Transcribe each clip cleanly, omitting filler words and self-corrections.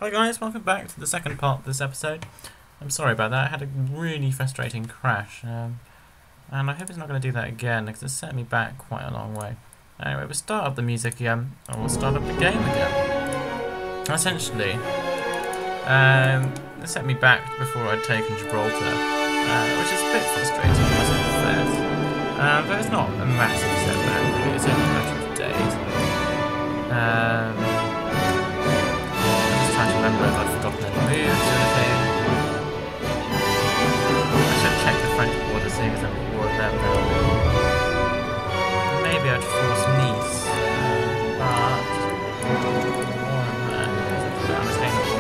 Hi guys, welcome back to the second part of this episode. I'm sorry about that, I had a really frustrating crash, and I hope it's not going to do that again because it set me back quite a long way. Anyway, we'll start up the music again, and we'll start up the game again. Essentially, it set me back before I'd taken Gibraltar, which is a bit frustrating, I must confess. But it's not a massive setback really, it's only a matter of days. Trying to remember if I'd forgotten any moves or anything. I should check the French border, seeing as I'm at war with them now. Maybe I'd force Nice, but unsustainable.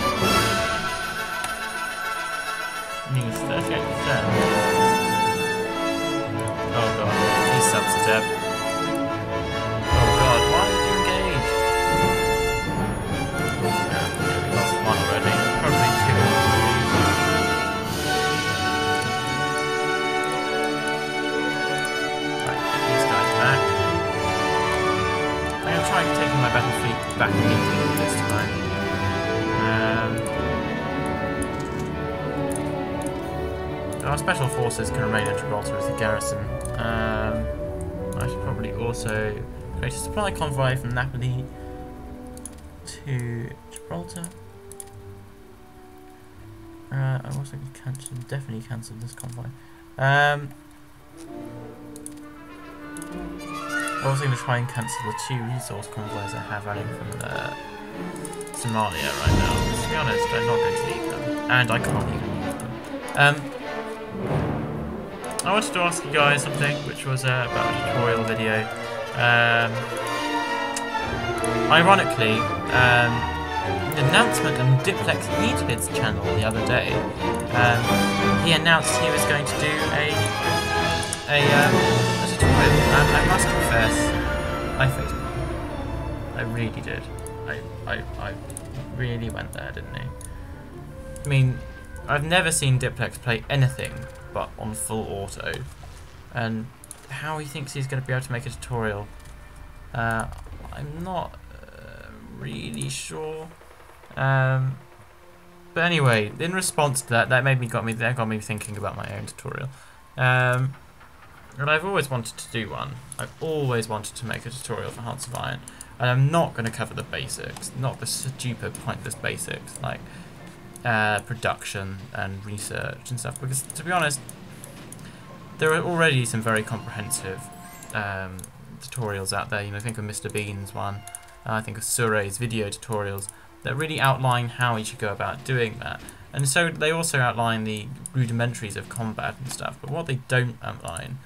Nice, 38%. Oh god, he's substep. Oh god, why did you engage? One already, probably two. Right, get these guys back. I'm going to try taking my battle fleet back immediately this time. Our special forces can remain in Gibraltar as a garrison. I should probably also create a supply convoy from Napoli to Gibraltar. I also definitely cancelled this convoy. I'm also going to try and cancel the 2 resource convoys I have running from Somalia right now. Because to be honest, I'm not going to need them. And I can't even use them. I wanted to ask you guys something, which was about a tutorial video. Ironically, the announcement on Diplex Eatbit's channel the other day, he announced he was going to do a tutorial, and I must confess, I facepalmed. I really did. I really went there, didn't I? I mean, I've never seen Diplex play anything but on full auto, and how he thinks he's going to be able to make a tutorial, I'm not really sure. But anyway, in response to that, that got me thinking about my own tutorial. And I've always wanted to do one. I've always wanted to make a tutorial for Hearts of Iron, and I'm not going to cover the basics, not the stupid, pointless basics like production and research and stuff. Because to be honest, there are already some very comprehensive tutorials out there. You know, think of Mr. Bean's one. I think of Sure's video tutorials that really outline how you should go about doing that. And so they also outline the rudimentaries of combat and stuff, but what they don't outline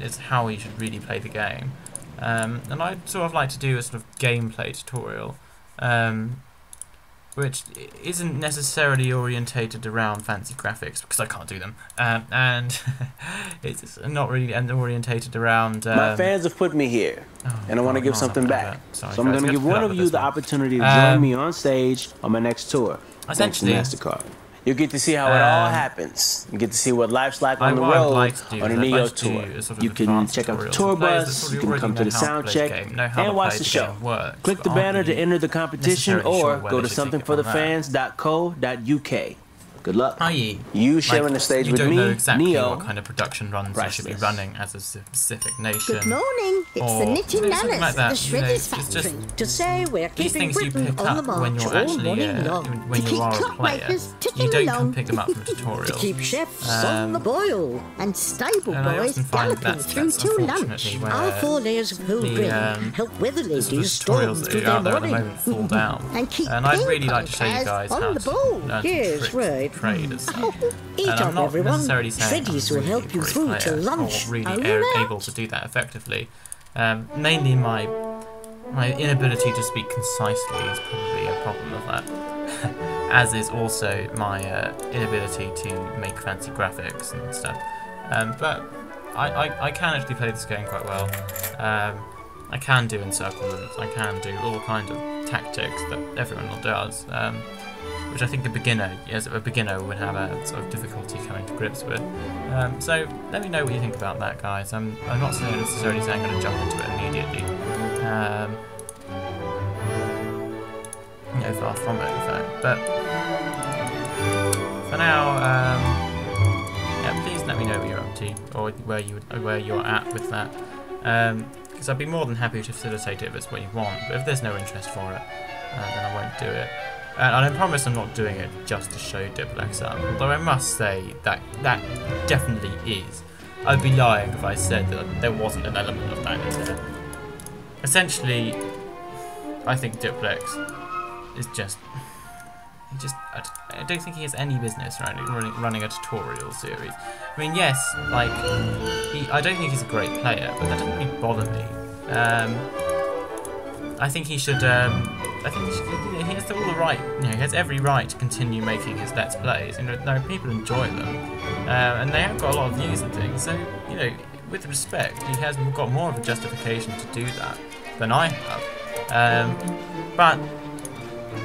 is how you should really play the game. And I'd sort of like to do a sort of gameplay tutorial, which isn't necessarily orientated around fancy graphics, because I can't do them, and it's not really orientated around... My fans have put me here, and I want to give something back. So I'm going to give one of you the opportunity to join me on stage on my next tour. Essentially, MasterCard. You'll get to see how it all happens. You get to see what life's like on the road on a Neo tour. You can check out the tour bus, you can come to the sound check, and watch the show. Click the banner to enter the competition, or go to somethingforthefans.co.uk. Good luck. You sharing the stage with me, Neo. You don't know exactly what kind of production runs you should be running as a specific nation. Good morning. It's the knitting nanas like at the Shredder's factory to say we're keeping Britain on the march all morning long. When you are a player, you don't come pick them up from tutorials. To keep chefs on the boil and stable boys galloping through till lunch. Our 4 layers of whole grain help weather ladies storm through their morning. And keep I'd really like to show you guys how to learn yes, right. Trade as such. Eat and I'm up, not everyone. necessarily saying Shreddies I'm will really help you a great through player to lunch. or really able to do that effectively. Mainly my inability to speak concisely is probably a problem of that, as is also my inability to make fancy graphics and stuff. But I can actually play this game quite well. I can do encirclements, I can do all kinds of tactics that everyone does. Which I think a beginner would have a sort of difficulty coming to grips with. So let me know what you think about that, guys. I'm not necessarily saying I'm going to jump into it immediately. know, far from it, in fact. But for now, yeah, please let me know what you're up to, or where you're at with that. Because I'd be more than happy to facilitate it if it's what you want. But if there's no interest for it, then I won't do it. And I promise I'm not doing it just to show Diplex up. Although I must say that definitely is. I'd be lying if I said that there wasn't an element of that in there. Essentially, I think Diplex is just... I don't think he has any business running a tutorial series. I mean, yes, like, I don't think he's a great player, but that doesn't really bother me. I think he should, he has all the right, he has every right to continue making his Let's Plays. People enjoy them, and they have got a lot of views and things, so, with respect, he has got more of a justification to do that than I have. But,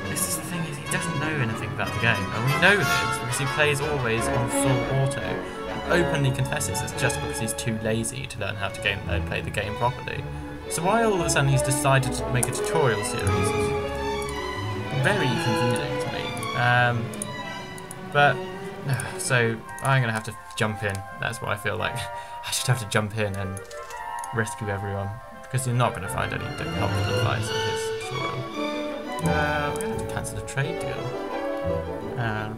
this is the thing, is he doesn't know anything about the game, and we know this because he plays always on full auto, and openly confesses it's just because he's too lazy to learn how to play the game properly. So why all of a sudden he's decided to make a tutorial series is very confusing to me. So I'm going to have to jump in. That's what I feel like. I should have to jump in and rescue everyone, because you're not going to find any helpful advice in his tutorial. We're going to have to cancel a trade deal.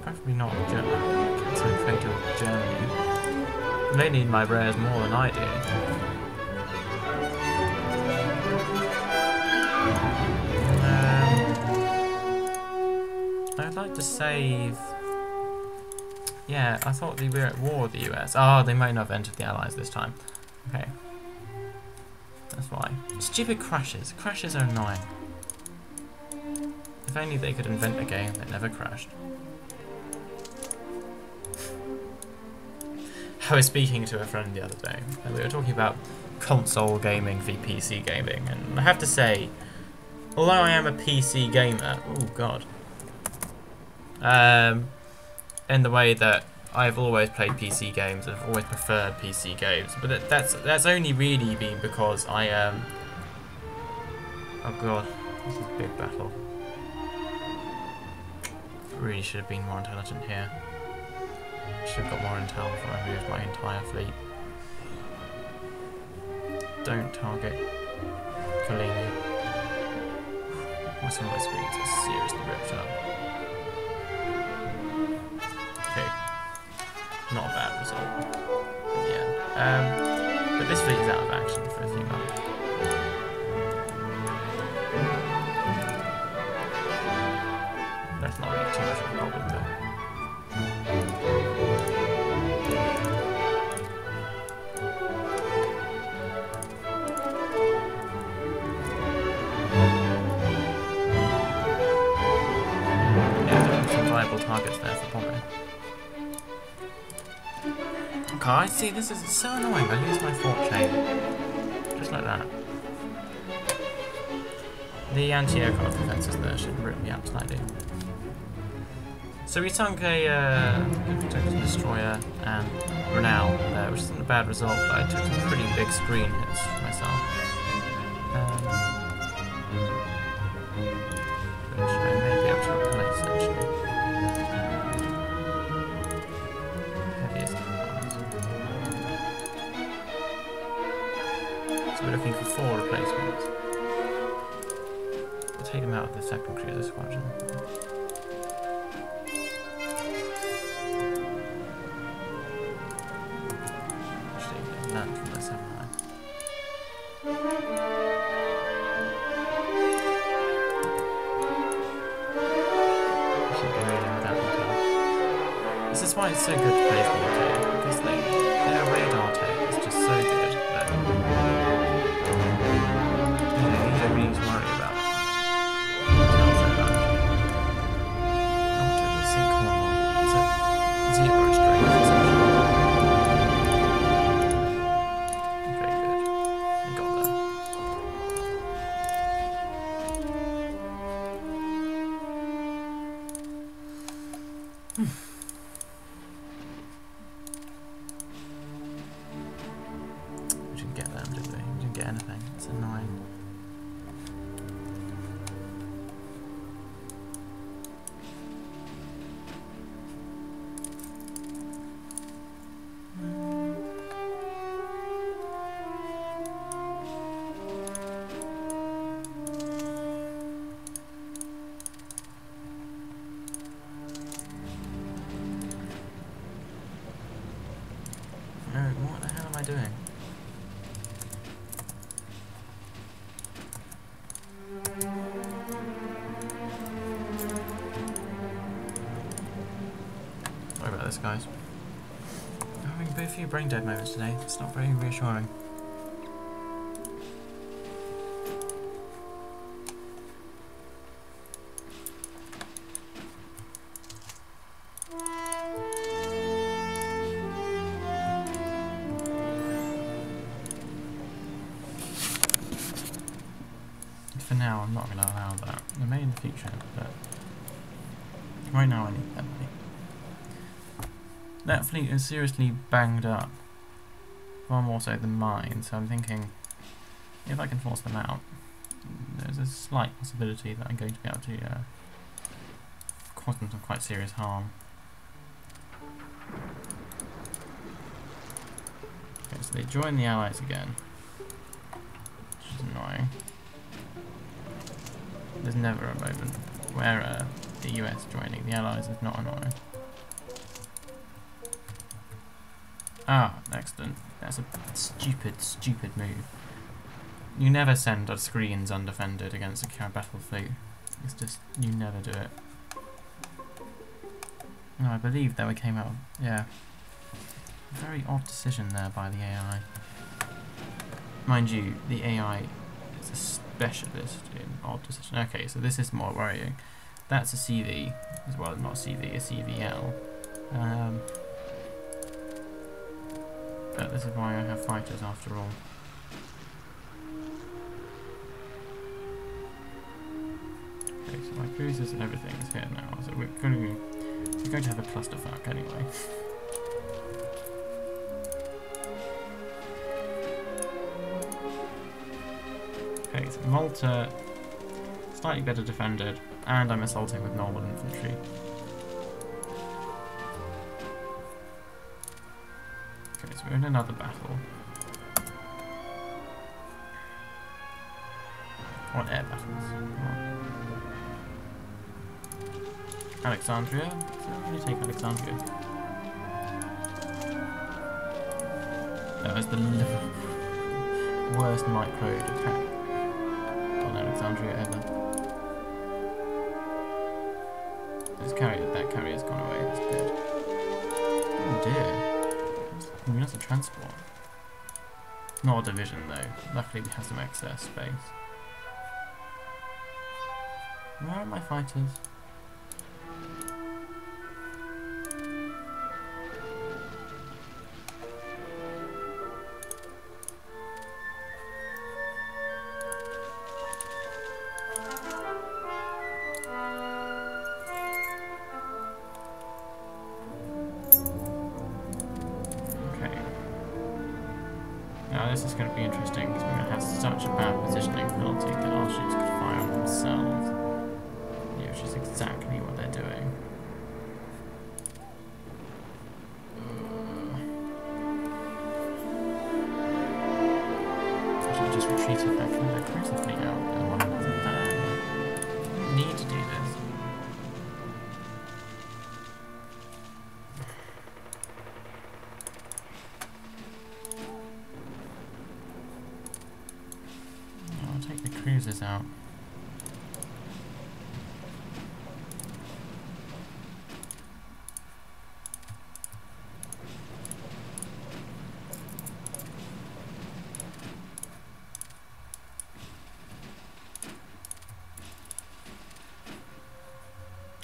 Preferably not cancel a trade deal with Germany. They need my rares more than I do. I'd like to save... Yeah, I thought they were at war with the US. Oh, they might not have entered the Allies this time. Okay. That's why. Stupid crashes. Crashes are annoying. If only they could invent a game that never crashed. I was speaking to a friend the other day, and we were talking about console gaming v PC gaming, and I have to say, although I am a PC gamer, oh god, in the way that I've always played PC games, I've always preferred PC games, but that's only really been because I oh god, this is a big battle. Really should have been more intelligent here. Should have got more intel before I moved my entire fleet. Don't target Kalini. Some of my screens are seriously ripped up. Okay. Not a bad result in the end. But this fleet is out of action for a few months. That's not really too much of a problem though. Targets there for bombing. Okay, I see, this is so annoying. I lose my fort chain. Just like that. The anti-aircraft defences there should rip me up slightly. So we sunk a destroyer and Naval there, which isn't a bad result, but I took some pretty big screen hits for myself. Which I may be able to replace actually. So we're looking for 4 replacements. We'll take them out of the 2nd Cruiser Squadron. Actually, we learned from this, haven't I? Should be reading that one. This is why it's so good to play the UK, because their radar tech is just so good. We didn't get them, did we? We didn't get anything. It's annoying. doing? Sorry about this, guys. I'm having a few brain dead moments today. It's not very reassuring. For now, I'm not going to allow that. I may in the future, but right now I need that money. That fleet is seriously banged up, far more so than mine, so I'm thinking if I can force them out, there's a slight possibility that I'm going to be able to cause them some quite serious harm. Okay, so they join the Allies again, which is annoying. There's never a moment where the US joining the Allies is not annoying. Ah, excellent. That's a stupid, stupid move. You never send screens undefended against a battle fleet. It's just, you never do it. No, I believe that we came out, yeah. Very odd decision there by the AI. Mind you, the AI is a specialist in odd decision. Okay, so this is more worrying. That's a CV, as well, not a CV, a CVL. But this is why I have fighters after all. Okay, so my cruisers and everything is here now, so we're going to have a clusterfuck anyway. Okay, so Malta, slightly better defended, and I'm assaulting with normal infantry. Okay, so we're in another battle. Or air battles. Alexandria? So I'm going to take Alexandria. That was the worst micro attack on Alexandria ever. That carrier's gone away, that's good. Oh dear. That's a transport. Not a division though. Luckily we have some excess space. Where are my fighters? Now this is going to be interesting because we're going to have such a bad positioning penalty that our ships could fire on themselves. Yeah, which is exactly what they're doing. I should have just retreated back from the cruiser fleet out. Oh, well, wasn't bad. I don't need to do this. Cruisers out.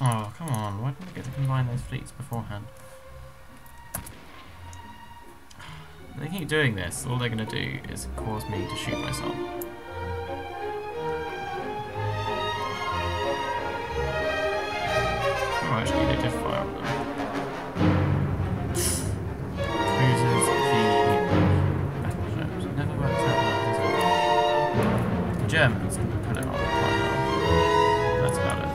Oh, come on, why didn't we get to combine those fleets beforehand? They keep doing this, all they're going to do is cause me to shoot myself. Oh, actually, they did fire on them. Cruisers, battleships. It never works out well, does it? The Germans can pull it off quite well. That's about it.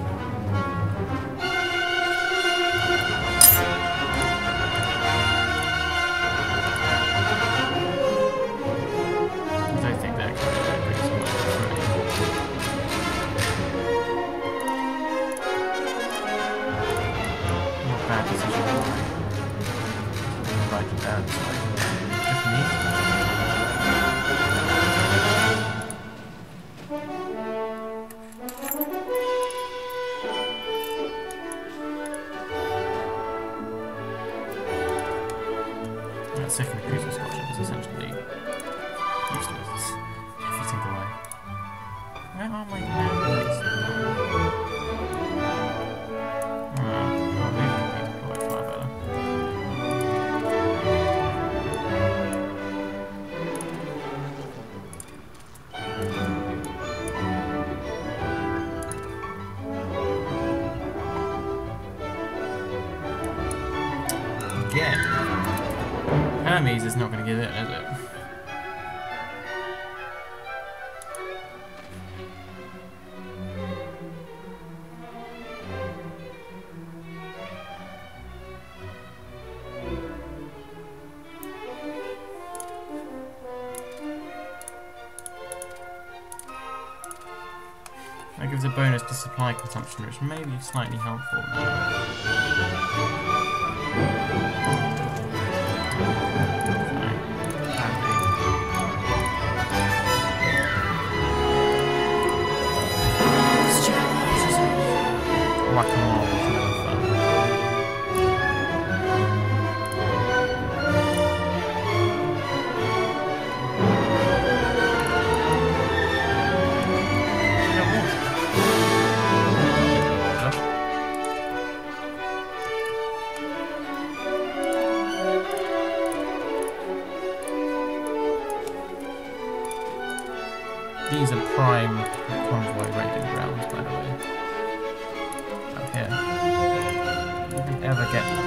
I don't think they're going to bring so much through. Bad decision. Write it down. Good for me. the second cruiser squadron is essentially useless every single way. Where are my landings? Maybe we deployed far better. Again, Hermes is not going to give it, is it? That gives a bonus to supply consumption, which may be slightly helpful. Whack-a-mole is never fun. These are prime convoy raiding grounds, by the way. Up here. You can ever get them.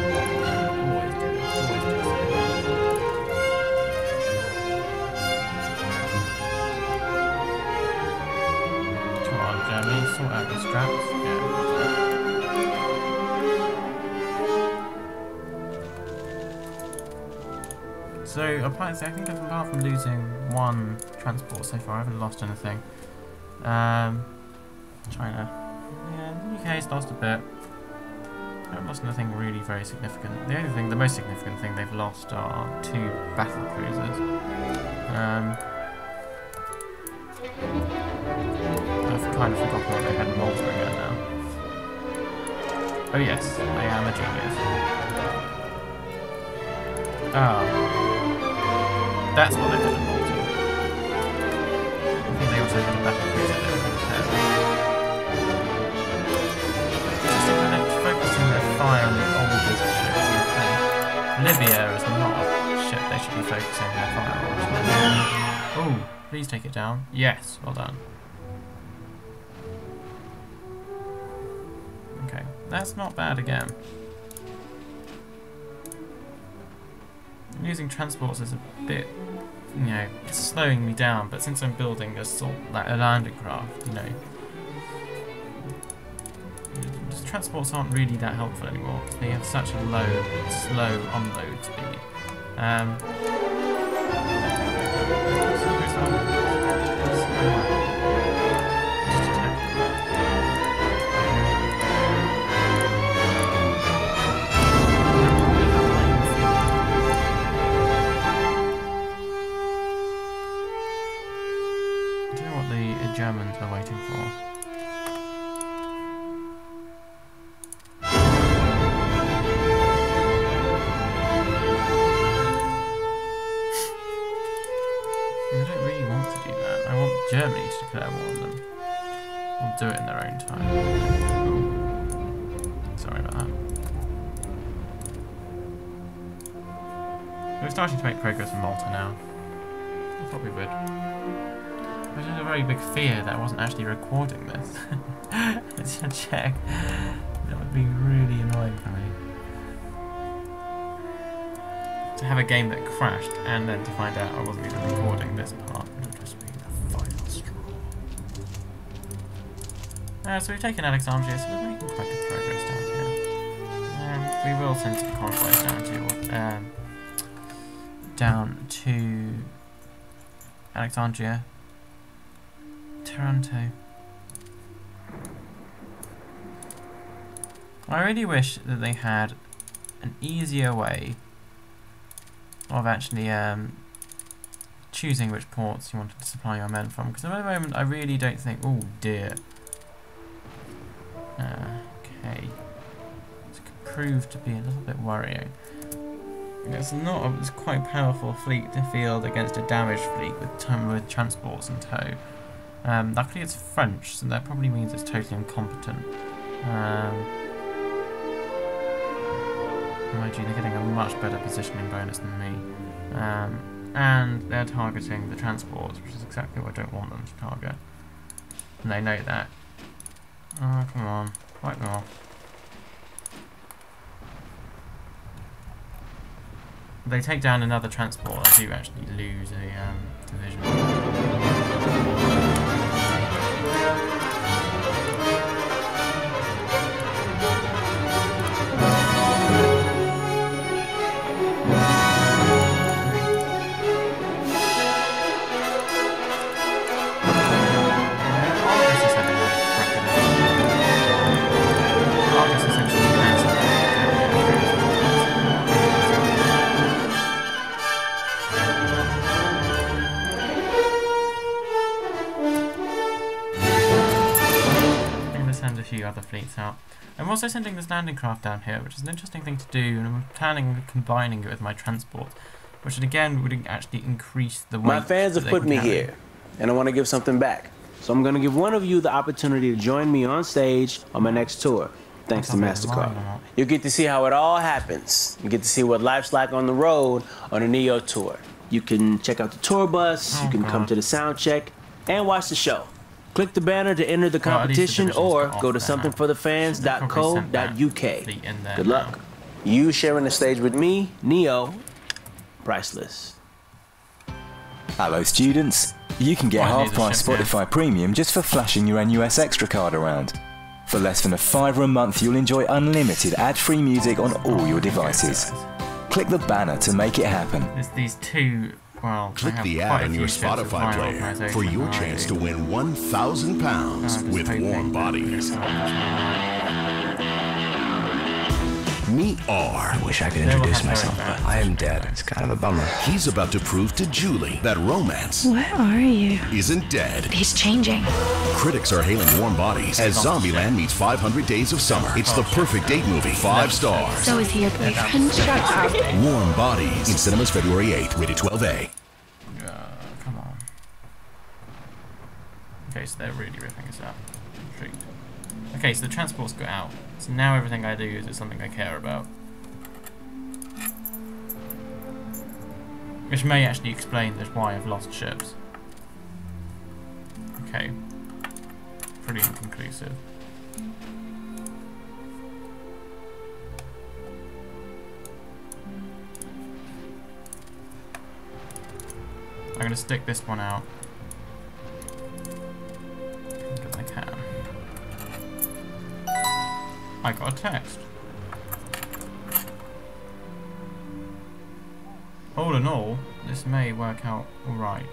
Always do this, always do this. Come on, Jeremy, sort out your straps. Yeah. So, apart from losing one transport so far, I haven't lost anything. China. Yeah, the UK's lost a bit. I haven't lost anything really very significant. The most significant thing they've lost are 2 battle cruisers. I've kind of forgotten what they had in Malta again now. Oh yes, I am a genius. Ah. That's what they had in Malta. I think they also had a battle cruiser there. Just focusing their fire on the older ships. Libya is not a ship they should be focusing their fire on. Oh, please take it down. Yes, well done. Okay, that's not bad again. Using transports is a bit, you know, slowing me down, but since I'm building a landing craft, you know, transports aren't really that helpful anymore because they have such a slow unload speed. Germans are waiting for. I don't really want to do that. I want Germany to declare war on them. Or do it in their own time. Oh. Sorry about that. We're starting to make progress in Malta now. I thought we would. I had a very big fear that I wasn't actually recording this. It's a check. That would be really annoying for me. To have a game that crashed and then to find out I wasn't even recording this part would just be the final straw. So we've taken Alexandria, so we're making quite good progress down here. We will send some convoys down to Alexandria. Toronto. I really wish that they had an easier way of actually choosing which ports you wanted to supply your men from, because at the moment I really don't think... Oh dear. Okay. This could prove to be a little bit worrying. It's quite a powerful fleet to field against a damaged fleet with transports in tow. Luckily it's French, so that probably means it's totally incompetent. Mind you, they're getting a much better positioning bonus than me. And they're targeting the transports, which is exactly what I don't want them to target. And they know that. Oh, come on. Fight them off. If they take down another transport, I do actually lose a division. Other fleets out. I'm also sending this landing craft down here, which is an interesting thing to do, and I'm planning on combining it with my transport, which again would actually increase the weight. My fans have put me here, and I want to give something back. So I'm going to give one of you the opportunity to join me on stage on my next tour, thanks to MasterCard. You'll get to see how it all happens. You get to see what life's like on the road on a Neo tour. You can check out the tour bus, you can come to the sound check, and watch the show. Click the banner to enter the competition or go to somethingforthefans.co.uk. Good luck. You sharing the stage with me, Neo, priceless. Hello students. You can get half-price Spotify Premium just for flashing your NUS Extra card around. For less than $5 a month, you'll enjoy unlimited ad-free music on all your devices. Click the banner to make it happen. There's these two... Well, click the ad on your Spotify player for your chance to win £1,000 with Warm Bodies. Meet R. I wish I could introduce myself, but I am dead. It's kind of a bummer. He's about to prove to Julie that romance Where are you? isn't dead. He's changing. Critics are hailing Warm Bodies as Zombieland meets 500 Days of Summer. It's the perfect date movie. 5 stars. So is he your boyfriend? Shut up. Warm Bodies in cinemas February 8th. Rated 12A. Come on. Okay, so they're really ripping us up. Intrigued. Okay, so the transport's got out. So now everything I do is something I care about. Which may actually explain why I've lost ships. Okay. Pretty inconclusive. I'm going to stick this one out. As I can. I got a text. All in all, this may work out alright.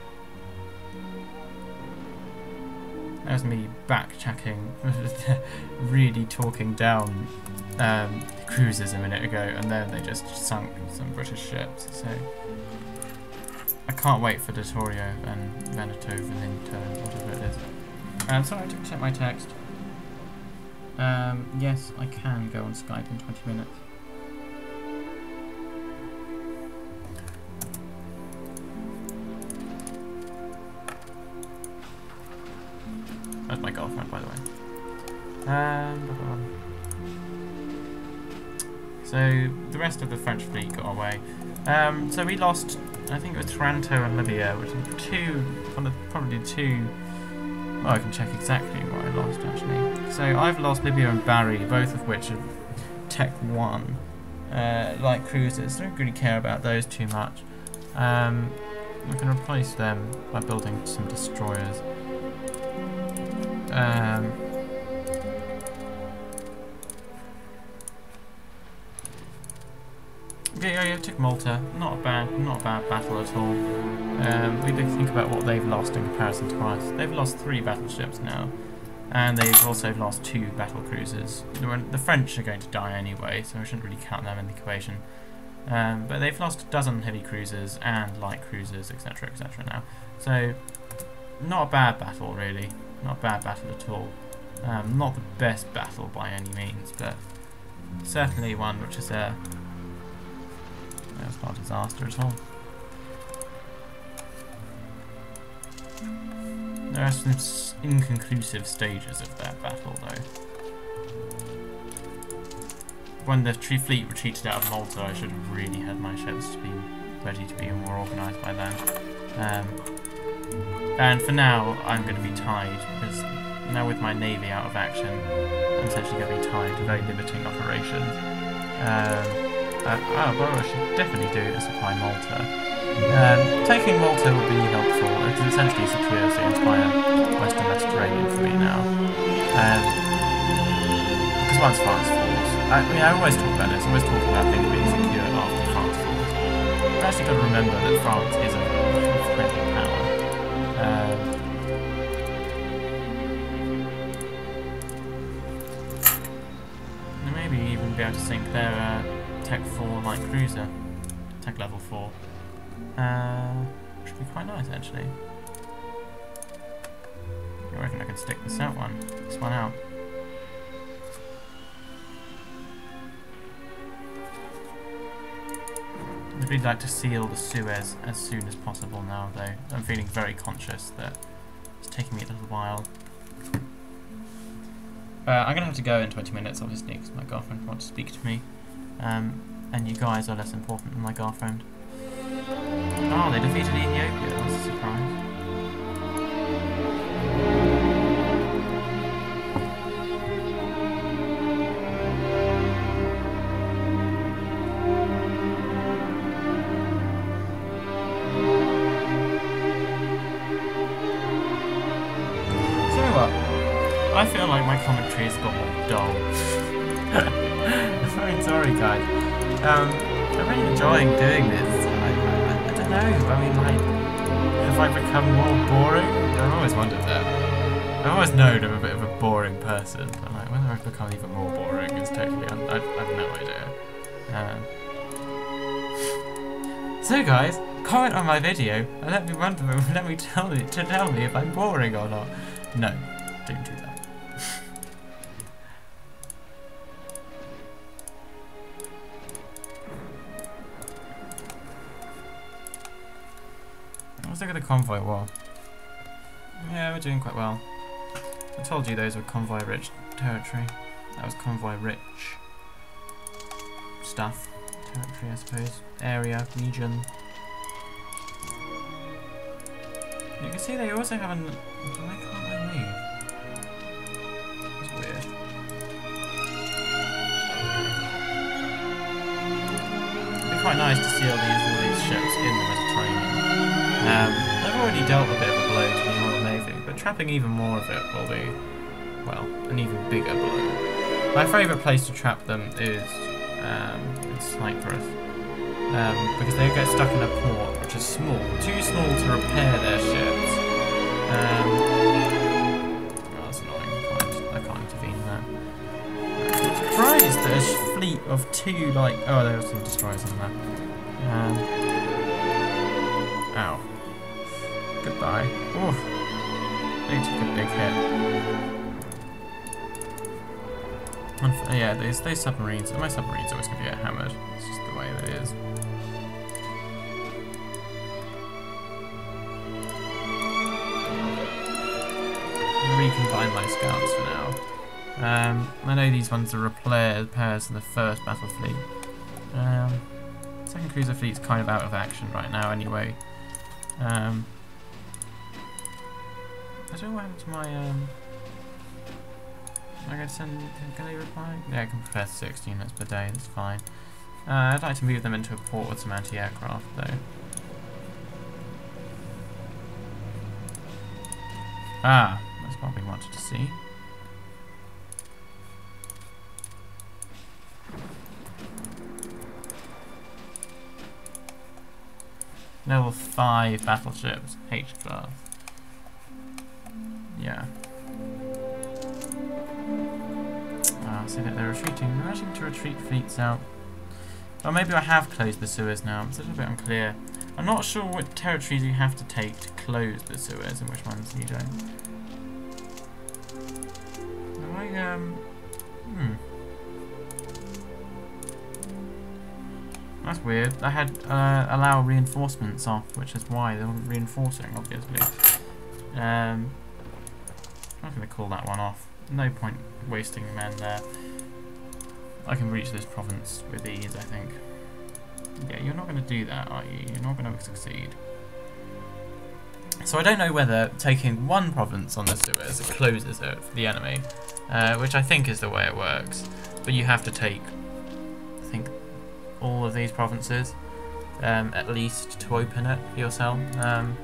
There's me back-checking, really talking down cruisers a minute ago, and then they just sunk some British ships, so... I can't wait for Dottorio and Veneto, Velinto, whatever it is. Sorry, I took to check my text. Yes, I can go on Skype in 20 minutes. That's my girlfriend, by the way. So, the rest of the French fleet got away. So we lost, I think it was Taranto and Libya, which are probably two... Well, I can check exactly what I lost, actually. So I've lost Libya and Bari, both of which are Tech 1, light cruisers. I don't really care about those too much. We can replace them by building some destroyers. Yeah, took Malta. Not a bad battle at all. We did think about what they've lost in comparison to us. They've lost 3 battleships now, and they've also lost 2 battle cruisers. The French are going to die anyway, so I shouldn't really count them in the equation. But they've lost a dozen heavy cruisers and light cruisers, etc., etc. now. So, not a bad battle, really. Not a bad battle at all. Not the best battle by any means, but certainly one which is That's not a disaster at all. There are some inconclusive stages of that battle, though. When the fleet retreated out of Malta, I should have really had my ships to be ready to be more organised by then. And for now, I'm going to be tied, because now with my navy out of action, I'm essentially going to be tied to very limiting operations. Well, I should definitely do it to supply Malta. Taking Malta will be helpful. It essentially secures the entire Western Mediterranean for me now. Because once France falls, I always talk about this, I always talk about things being secure after France falls. I've actually got to remember that France is a friendly power. And maybe even be able to sink their Tech 4 light cruiser. Tech level 4. Which would be quite nice, actually. I reckon I can stick this one out. I'd really like to seal the Suez as soon as possible now, though. I'm feeling very conscious that it's taking me a little while. I'm going to have to go in 20 minutes, obviously, because my girlfriend wants to speak to me. And you guys are less important than my girlfriend. Oh, they defeated Ethiopia. That's a surprise. So what? I feel like my commentary has got more dull. I'm very sorry, guys. I'm really enjoying doing this. I don't know. I mean, like, have I become more boring? I've always wondered that. I've always known I'm a bit of a boring person, but like, whether I've become even more boring is totally. I have no idea. So, guys, comment on my video and let me tell me if I'm boring or not. No, don't do that. Let's look at the convoy war. Yeah, we're doing quite well. I told you those were convoy-rich territory. That was convoy-rich stuff. Territory, I suppose. Area, region. You can see they also have an... Why can't they move? That's weird. It'd be quite nice to see all these ships in the Mediterranean. I've already dealt a bit of a blow to the Royal Navy, but trapping even more of it will be, well, an even bigger blow. My favourite place to trap them is Cyprus, because they get stuck in a port which is small, too small to repair their ships. Oh, that's annoying. I can't intervene there. I'm surprised there's a fleet of 2, like, oh, there are some destroyers in there. Ow. Goodbye. Oh, they took a big hit. Yeah, those submarines. My submarines always going to get hammered. It's just the way that it is. Recombine my scouts for now. I know these ones are repairs to the first battle fleet. Second cruiser fleet's kind of out of action right now, anyway. I don't know what happened to my, am I going to send, can they reply? Yeah, I can prepare 6 units per day, that's fine. I'd like to move them into a port with some anti-aircraft, though. Ah, that's what we wanted to see. Level 5 battleships, H-class. Yeah. See that they're retreating. They're managing to retreat fleets out. Or maybe I have closed the Suez now. It's a little bit unclear. I'm not sure what territories you have to take to close the Suez and which ones you don't. That's weird. I had allow reinforcements off, which is why they weren't reinforcing, obviously. I'm not going to call that one off. No point wasting men there. I can reach this province with ease, I think. Yeah, you're not going to do that, are you? You're not going to succeed. So I don't know whether taking one province on the Suez closes it for the enemy, which I think is the way it works. But you have to take, I think, all of these provinces, at least, to open it for yourself. I'm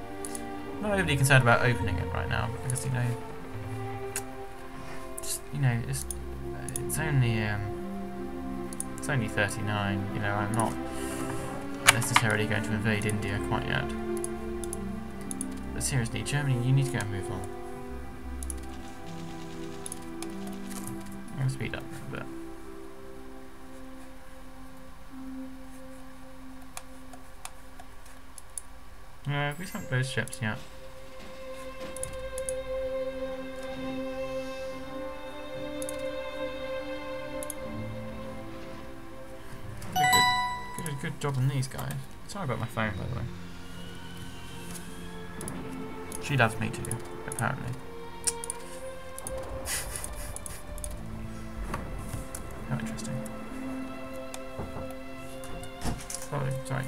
not overly concerned about opening it right now, because, you know, just, you know, it's only 39, you know, I'm not necessarily going to invade India quite yet. But seriously, Germany, you need to go and move on. I'm going to speed up a bit. We sunk those ships yet. Good job on these guys. Sorry about my phone, by the way. She loves me too, apparently. How interesting. Oh, sorry.